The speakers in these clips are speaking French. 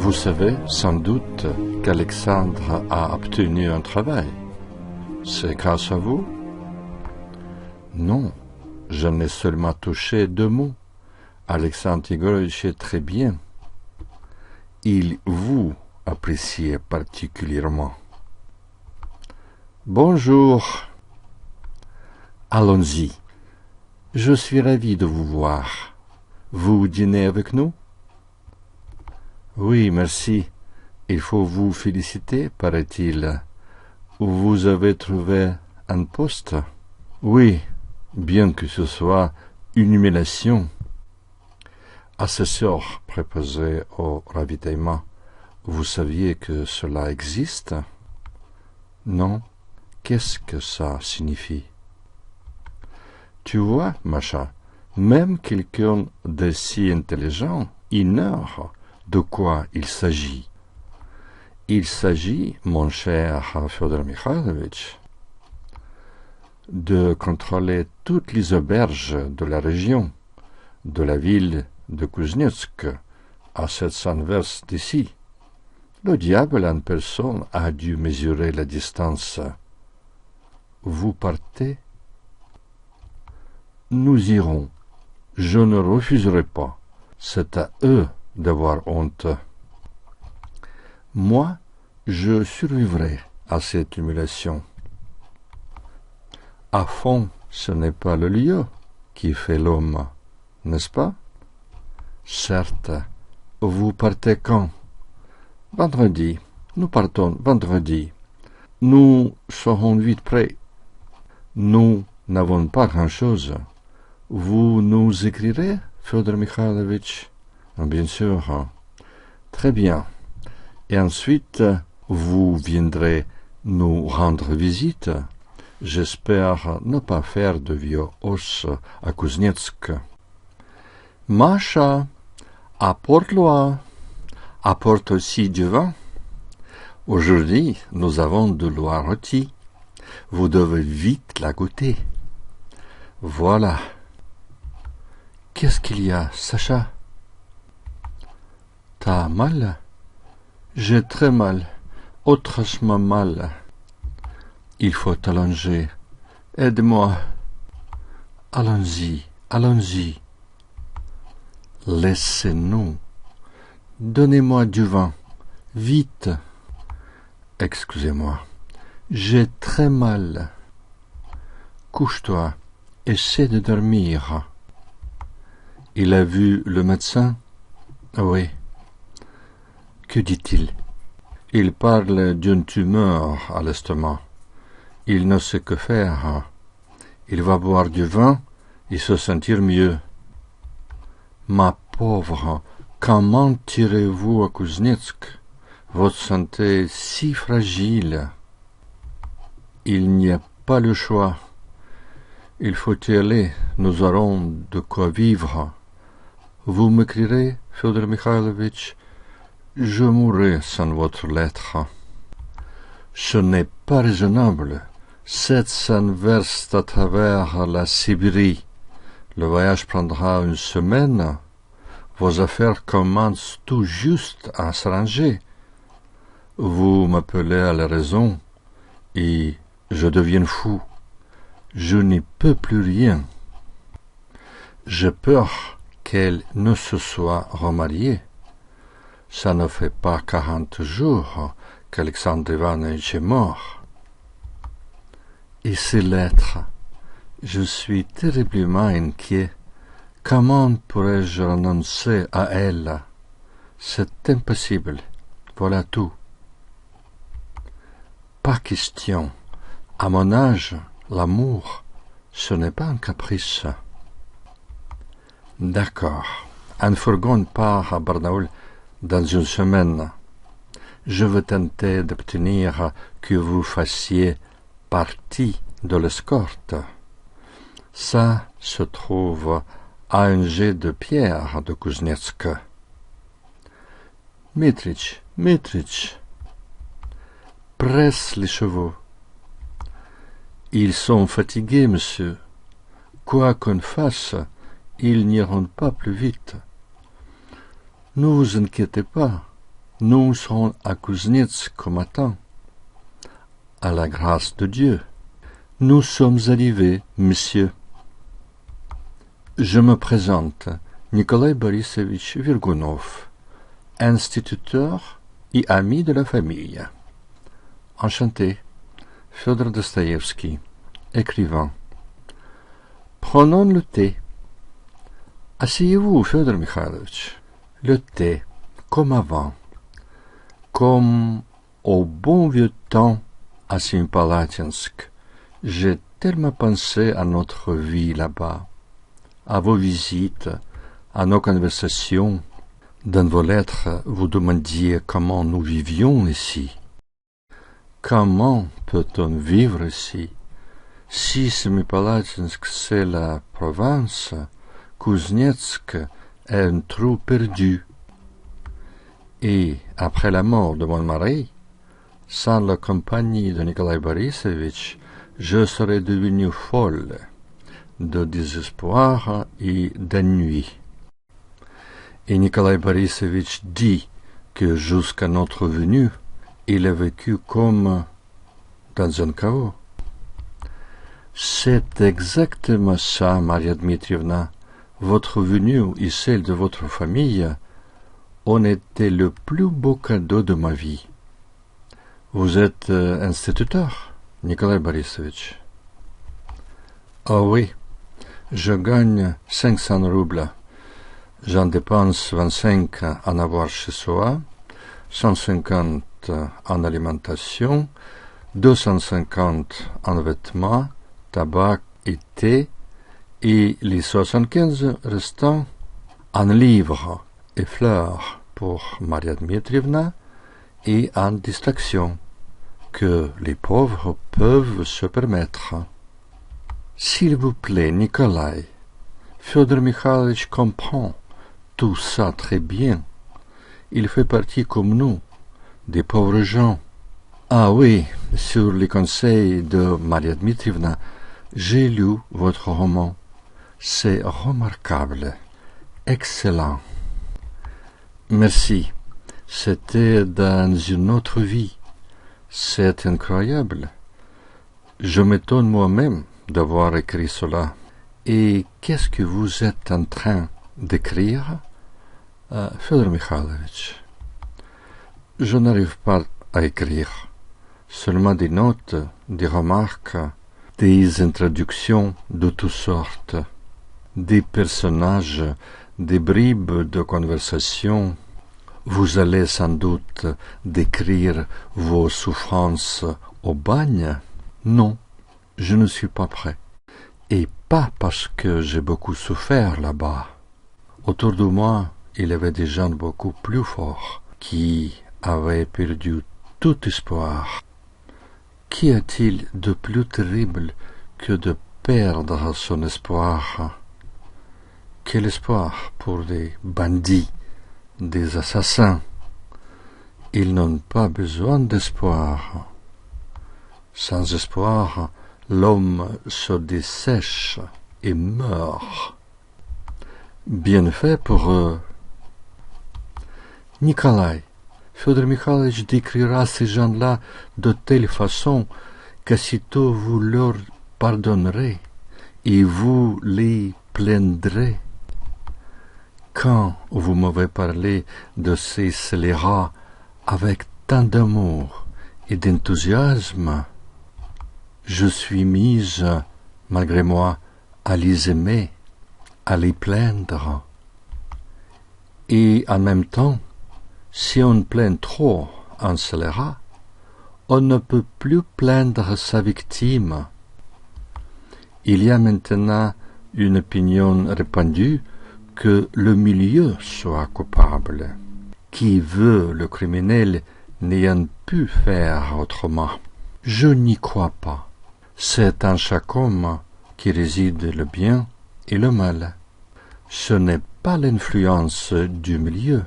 Vous savez sans doute qu'Alexandre a obtenu un travail. C'est grâce à vous? Non, je n'ai seulement touché 2 mots. Alexandre Igorovitch est très bien. Il vous appréciait particulièrement. Bonjour. Allons-y. Je suis ravi de vous voir. Vous dînez avec nous? Oui, merci. Il faut vous féliciter, paraît-il. Vous avez trouvé un poste? Oui, bien que ce soit une humiliation. Assesseur préposé au ravitaillement, vous saviez que cela existe? Non. Qu'est-ce que ça signifie? Tu vois, Macha, même quelqu'un de si intelligent ignore de quoi il s'agit. Il s'agit, mon cher Fyodor Mikhailovitch, de contrôler toutes les auberges de la région, de la ville de Kuznetsk à 700 versts d'ici. Le diable en personne a dû mesurer la distance. Vous partez? Nous irons. Je ne refuserai pas. C'est à eux d'avoir honte. Moi, je survivrai à cette humiliation. À fond, ce n'est pas le lieu qui fait l'homme, n'est-ce pas? Certes. Vous partez quand? Vendredi. Nous partons vendredi. Nous serons vite prêts. Nous n'avons pas grand-chose. Vous nous écrirez, Fyodor Mikhailovitch? Bien sûr. Très bien. Et ensuite, vous viendrez nous rendre visite. J'espère ne pas faire de vieux os à Kuznetsk. Masha, apporte-le. Apporte aussi du vin. Aujourd'hui, nous avons de l'eau rôtie. Vous devez vite la goûter. Voilà. Qu'est-ce qu'il y a, Sacha? T'as mal? J'ai très mal, atrocement mal. Il faut t'allonger. Aide-moi. Allons-y, allons-y. Laissez-nous. Donnez-moi du vin. Vite. Excusez-moi. J'ai très mal. Couche-toi. Essaie de dormir. Il a vu le médecin? Oui. Que dit-il? Il parle d'une tumeur à l'estomac. Il ne sait que faire. Il va boire du vin et se sentir mieux. Ma pauvre, comment tirez-vous à Kuznetsk? Votre santé est si fragile. Il n'y a pas le choix. Il faut y aller. Nous aurons de quoi vivre. Vous m'écrirez, Fyodor Mikhailovitch? Je mourrai sans votre lettre. Ce n'est pas raisonnable. 700 versts à travers la Sibérie. Le voyage prendra 1 semaine. Vos affaires commencent tout juste à s'arranger. Vous m'appelez à la raison et je deviens fou. Je n'y peux plus rien. J'ai peur qu'elle ne se soit remariée. Ça ne fait pas 40 jours qu'Alexandre Ivanovitch est mort. Et ces lettres, je suis terriblement inquiet. Comment pourrais-je renoncer à elle? C'est impossible. Voilà tout. Pas question. À mon âge, l'amour, ce n'est pas un caprice. D'accord. Un fourgon part à Barnaoul dans 1 semaine. Je veux tenter d'obtenir que vous fassiez partie de l'escorte. Ça se trouve à un jet de pierre de Kuznetsk. Mitrich, presse les chevaux. Ils sont fatigués, monsieur. Quoi qu'on fasse, ils n'iront pas plus vite. Ne vous inquiétez pas, Nous serons à Kuznets combattant. À la grâce de Dieu. Nous sommes arrivés, monsieur. Je me présente, Nikolai Borisovitch Virgunov, instituteur et ami de la famille. Enchanté, Fyodor Dostoïevski, écrivain. Prenons le thé. Asseyez-vous, Fyodor Mikhailovitch. Le thé, comme avant, comme au bon vieux temps à Semipalatinsk. J'ai tellement pensé à notre vie là-bas, à vos visites, à nos conversations. Dans vos lettres, vous demandiez comment nous vivions ici. Comment peut-on vivre ici? Si Semipalatinsk c'est la province, Kuznetsk est un trou perdu. Et après la mort de mon mari, sans la compagnie de Nikolai Borisovitch, je serais devenue folle de désespoir et d'ennui. Et Nikolai Borisovitch dit que jusqu'à notre venue, il a vécu comme dans un chaos. C'est exactement ça, Maria Dmitrievna. Votre venue et celle de votre famille ont été le plus beau cadeau de ma vie. Vous êtes instituteur, Nikolai Borisovitch? Ah oui, je gagne 500 roubles. J'en dépense 25 en avoir chez soi, 150 en alimentation, 250 en vêtements, tabac et thé, et les 75 restants en livres et fleurs pour Maria Dmitrievna et en distraction que les pauvres peuvent se permettre. S'il vous plaît, Nikolai, Fyodor Mikhailovitch comprend tout ça très bien. Il fait partie comme nous, des pauvres gens. Ah oui, sur les conseils de Maria Dmitrievna, j'ai lu votre roman. C'est remarquable, excellent. Merci. C'était dans une autre vie. C'est incroyable. Je m'étonne moi-même d'avoir écrit cela. Et qu'est-ce que vous êtes en train d'écrire, Fyodor Mikhailovitch? Je n'arrive pas à écrire. Seulement des notes, des remarques, des introductions de toutes sortes, des personnages, des bribes de conversation. Vous allez sans doute décrire vos souffrances au bagne? Non, je ne suis pas prêt. Et pas parce que j'ai beaucoup souffert là-bas. Autour de moi, il y avait des gens beaucoup plus forts qui avaient perdu tout espoir. Qu'y a-t-il de plus terrible que de perdre son espoir? Quel espoir pour des bandits, des assassins? Ils n'ont pas besoin d'espoir. Sans espoir, l'homme se dessèche et meurt. Bien fait pour eux. Nikolai, Fyodor Mikhailovitch décrira ces gens-là de telle façon qu'aussitôt vous leur pardonnerez et vous les plaindrez. Quand vous m'avez parlé de ces scélérats avec tant d'amour et d'enthousiasme, je suis mise, malgré moi, à les aimer, à les plaindre. Et en même temps, si on plaint trop un scélérat, on ne peut plus plaindre sa victime. Il y a maintenant une opinion répandue que le milieu soit coupable. Qui veut le criminel n'ayant pu faire autrement? Je n'y crois pas. C'est en chaque homme qui réside le bien et le mal. Ce n'est pas l'influence du milieu.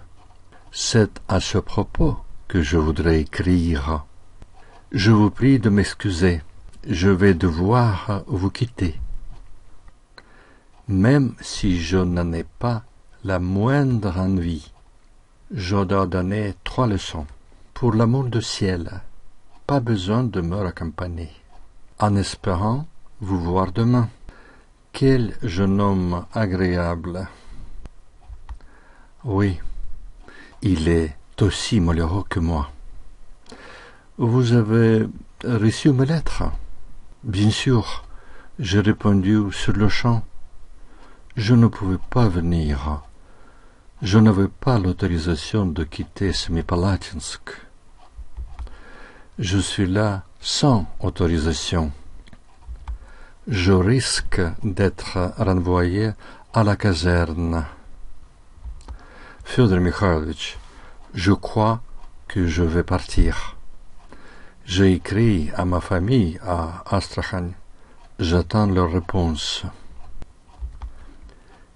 C'est à ce propos que je voudrais écrire. Je vous prie de m'excuser. Je vais devoir vous quitter. Même si je n'en ai pas la moindre envie. je dois donner 3 leçons. Pour l'amour du ciel, pas besoin de me raccompagner. En espérant vous voir demain. Quel jeune homme agréable. Oui, il est aussi malheureux que moi. Vous avez reçu mes lettres? Bien sûr, j'ai répondu sur le champ. Je ne pouvais pas venir. Je n'avais pas l'autorisation de quitter Semipalatinsk. Je suis là sans autorisation. Je risque d'être renvoyé à la caserne. Fyodor Mikhailovitch, je crois que je vais partir. J'ai écrit à ma famille à Astrakhan. J'attends leur réponse.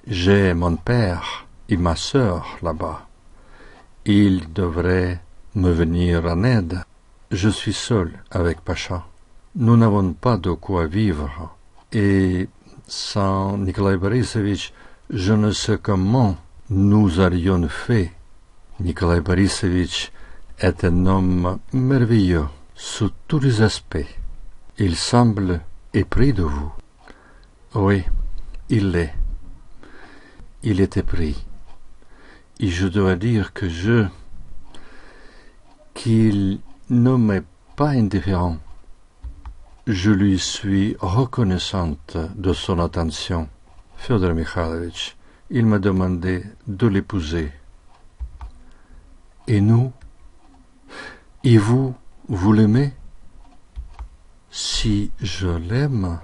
J'ai mon père et ma sœur là-bas. Ils devraient me venir en aide. Je suis seul avec Pacha. Nous n'avons pas de quoi vivre. Et sans Nikolai Borisovitch, je ne sais comment nous aurions fait. Nikolai Borisovitch est un homme merveilleux sous tous les aspects. Il semble épris de vous. Oui, il l'est. Il est épris. Et je dois dire que qu'il ne m'est pas indifférent. Je lui suis reconnaissante de son attention. Fyodor Mikhailovitch, il m'a demandé de l'épouser. Et nous? Et vous, vous l'aimez? Si je l'aime,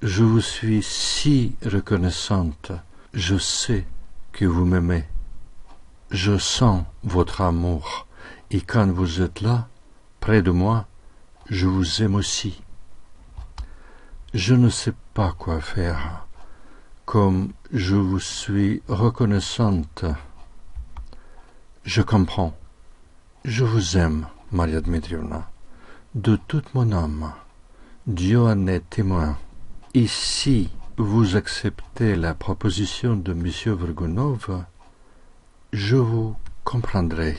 je vous suis si reconnaissante. Je sais que vous m'aimez. Je sens votre amour. Et quand vous êtes là, près de moi, je vous aime aussi. Je ne sais pas quoi faire. Comme je vous suis reconnaissante. Je comprends. Je vous aime, Maria Dmitrievna, de toute mon âme. Dieu en est témoin. Et si vous acceptez la proposition de M. Virgunov, je vous comprendrai.